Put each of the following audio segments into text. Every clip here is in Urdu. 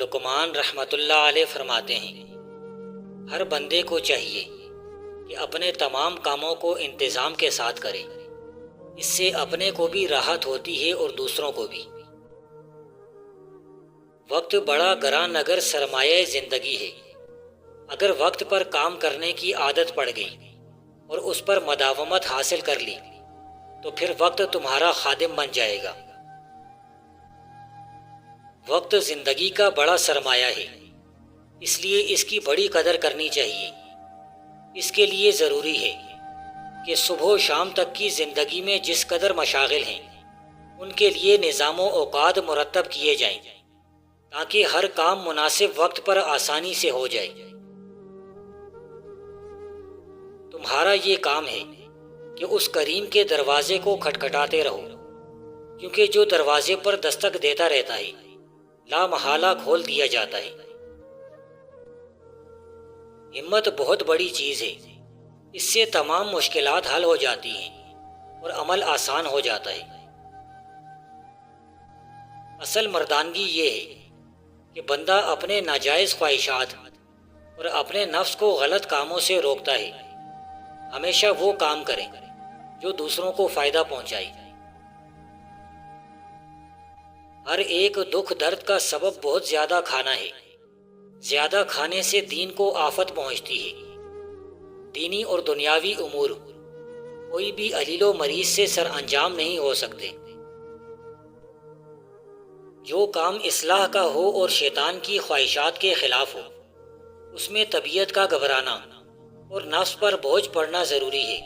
لقمان رحمۃ اللہ علیہ فرماتے ہیں، ہر بندے کو چاہیے کہ اپنے تمام کاموں کو انتظام کے ساتھ کرے۔ اس سے اپنے کو بھی راحت ہوتی ہے اور دوسروں کو بھی۔ وقت بڑا گراں نگر سرمایہ زندگی ہے۔ اگر وقت پر کام کرنے کی عادت پڑ گئی اور اس پر مداومت حاصل کر لی تو پھر وقت تمہارا خادم بن جائے گا۔ وقت زندگی کا بڑا سرمایہ ہے، اس لیے اس کی بڑی قدر کرنی چاہیے۔ اس کے لیے ضروری ہے کہ صبح و شام تک کی زندگی میں جس قدر مشاغل ہیں ان کے لیے نظام و اوقات مرتب کیے جائیں تاکہ ہر کام مناسب وقت پر آسانی سے ہو جائے۔ تمہارا یہ کام ہے کہ اس کریم کے دروازے کو کھٹکھٹاتے رہو، کیونکہ جو دروازے پر دستک دیتا رہتا ہے لا محالہ کھول دیا جاتا ہے۔ ہمت بہت بڑی چیز ہے، اس سے تمام مشکلات حل ہو جاتی ہیں اور عمل آسان ہو جاتا ہے۔ اصل مردانگی یہ ہے کہ بندہ اپنے ناجائز خواہشات اور اپنے نفس کو غلط کاموں سے روکتا ہے۔ ہمیشہ وہ کام کرے جو دوسروں کو فائدہ پہنچائے۔ ہر ایک دکھ درد کا سبب بہت زیادہ کھانا ہے۔ زیادہ کھانے سے دین کو آفت پہنچتی ہے۔ دینی اور دنیاوی امور کوئی بھی علیل و مریض سے سر انجام نہیں ہو سکتے۔ جو کام اصلاح کا ہو اور شیطان کی خواہشات کے خلاف ہو، اس میں طبیعت کا گھبرانا اور نفس پر بوجھ پڑنا ضروری ہے،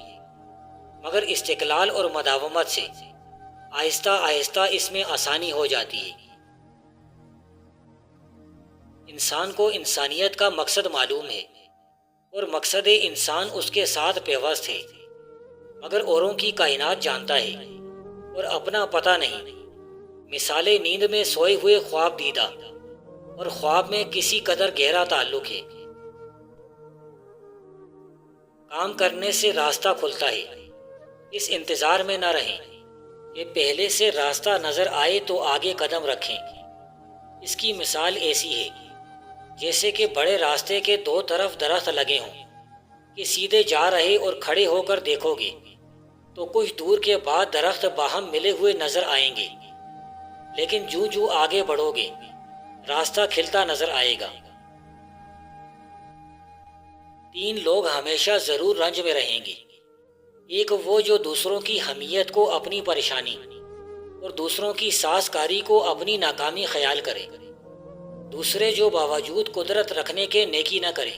مگر استقلال اور مداومت سے آہستہ آہستہ اس میں آسانی ہو جاتی ہے۔ انسان کو انسانیت کا مقصد معلوم ہے اور مقصد انسان اس کے ساتھ پیوست ہے، مگر اوروں کی کائنات جانتا ہے اور اپنا پتہ نہیں۔ مثال نیند میں سوئے ہوئے خواب دیدہ اور خواب میں کسی قدر گہرا تعلق ہے۔ کام کرنے سے راستہ کھلتا ہے، اس انتظار میں نہ رہیں کہ پہلے سے راستہ نظر آئے تو آگے قدم رکھیں۔ اس کی مثال ایسی ہے جیسے کہ بڑے راستے کے دو طرف درخت لگے ہوں کہ سیدھے جا رہے اور کھڑے ہو کر دیکھو گے تو کچھ دور کے بعد درخت باہم ملے ہوئے نظر آئیں گے، لیکن جو آگے بڑھو گے راستہ کھلتا نظر آئے گا۔ تین لوگ ہمیشہ ضرور رنج میں رہیں گے، ایک وہ جو دوسروں کی حمیت کو اپنی پریشانی اور دوسروں کی سازکاری کو اپنی ناکامی خیال کرے، دوسرے جو باوجود قدرت رکھنے کے نیکی نہ کرے،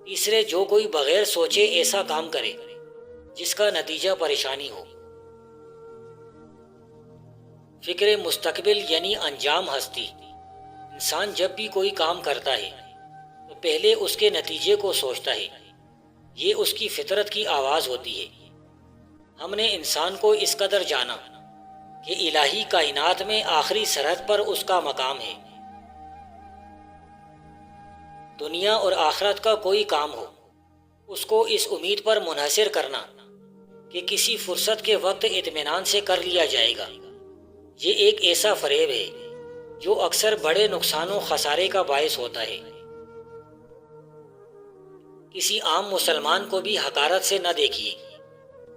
تیسرے جو کوئی بغیر سوچے ایسا کام کرے جس کا نتیجہ پریشانی ہو۔ فکر مستقبل یعنی انجام ہستی۔ انسان جب بھی کوئی کام کرتا ہے تو پہلے اس کے نتیجے کو سوچتا ہے، یہ اس کی فطرت کی آواز ہوتی ہے۔ ہم نے انسان کو اس قدر جانا کہ الہی کائنات میں آخری سرحد پر اس کا مقام ہے۔ دنیا اور آخرت کا کوئی کام ہو، اس کو اس امید پر منحصر کرنا کہ کسی فرصت کے وقت اطمینان سے کر لیا جائے گا، یہ ایک ایسا فریب ہے جو اکثر بڑے نقصان و خسارے کا باعث ہوتا ہے۔ کسی عام مسلمان کو بھی حقارت سے نہ دیکھیے۔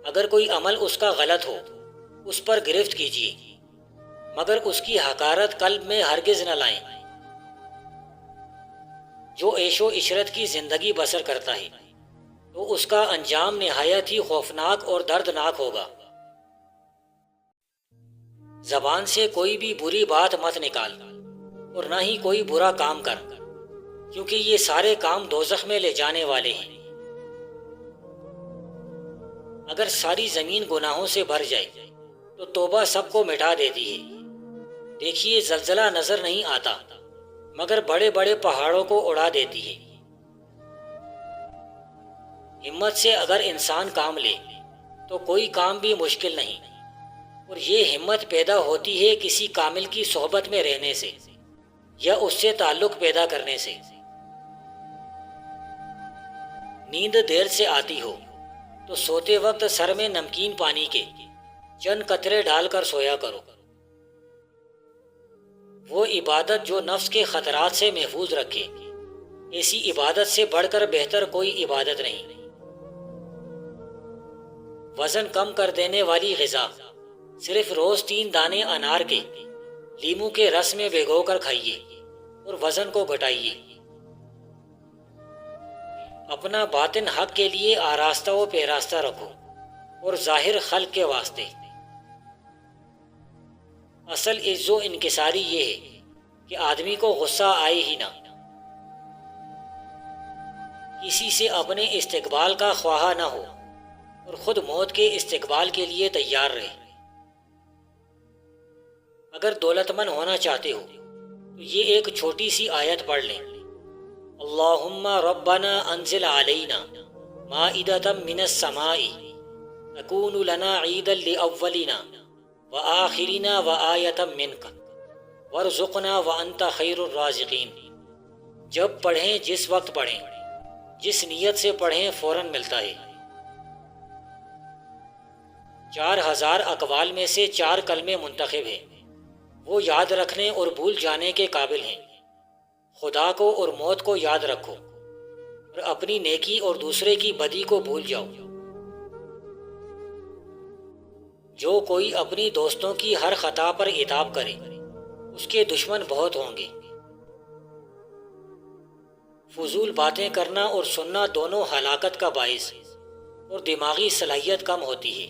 اگر کوئی عمل اس کا غلط ہو اس پر گرفت کیجیے، مگر اس کی حقارت قلب میں ہرگز نہ لائیں۔ جو عیش و عشرت کی زندگی بسر کرتا ہے تو اس کا انجام نہایت ہی خوفناک اور دردناک ہوگا۔ زبان سے کوئی بھی بری بات مت نکال اور نہ ہی کوئی برا کام کر، کیونکہ یہ سارے کام دوزخ میں لے جانے والے ہیں۔ اگر ساری زمین گناہوں سے بھر جائے تو توبہ سب کو مٹا دیتی ہے۔ دیکھیے زلزلہ نظر نہیں آتا مگر بڑے بڑے پہاڑوں کو اڑا دیتی ہے۔ ہمت سے اگر انسان کام لے تو کوئی کام بھی مشکل نہیں، اور یہ ہمت پیدا ہوتی ہے کسی کامل کی صحبت میں رہنے سے یا اس سے تعلق پیدا کرنے سے۔ نیند دیر سے آتی ہو تو سوتے وقت سر میں نمکین پانی کے چند قطرے ڈال کر سویا کرو۔ وہ عبادت جو نفس کے خطرات سے محفوظ رکھے، ایسی عبادت سے بڑھ کر بہتر کوئی عبادت نہیں۔ وزن کم کر دینے والی غذا، صرف روز 3 دانے انار کے لیموں کے رس میں بھگو کر کھائیے اور وزن کو گھٹائیے۔ اپنا باطن حق کے لیے آراستہ و پیراستہ رکھو اور ظاہر خلق کے واسطے۔ اصل عز و انکساری یہ ہے کہ آدمی کو غصہ آئے ہی نہ، کسی سے اپنے استقبال کا خواہاں نہ ہو اور خود موت کے استقبال کے لیے تیار رہے۔ اگر دولت مند ہونا چاہتے ہو تو یہ ایک چھوٹی سی آیت پڑھ لیں، اللہم ربنا انزل علینا مائدۃ من السماء تکون لنا عیدا لاولنا وآخرنا وآیۃ منک وارزقنا وانت خیر الرازقین۔ جب پڑھیں، جس وقت پڑھیں، جس نیت سے پڑھیں، فوراً ملتا ہے۔ 4000 اقوال میں سے 4 کلمے منتخب ہیں، وہ یاد رکھنے اور بھول جانے کے قابل ہیں۔ خدا کو اور موت کو یاد رکھو اور اپنی نیکی اور دوسرے کی بدی کو بھول جاؤ۔ جو کوئی اپنی دوستوں کی ہر خطا پر عتاب کرے، اس کے دشمن بہت ہوں گے۔ فضول باتیں کرنا اور سننا دونوں ہلاکت کا باعث اور دماغی صلاحیت کم ہوتی ہے۔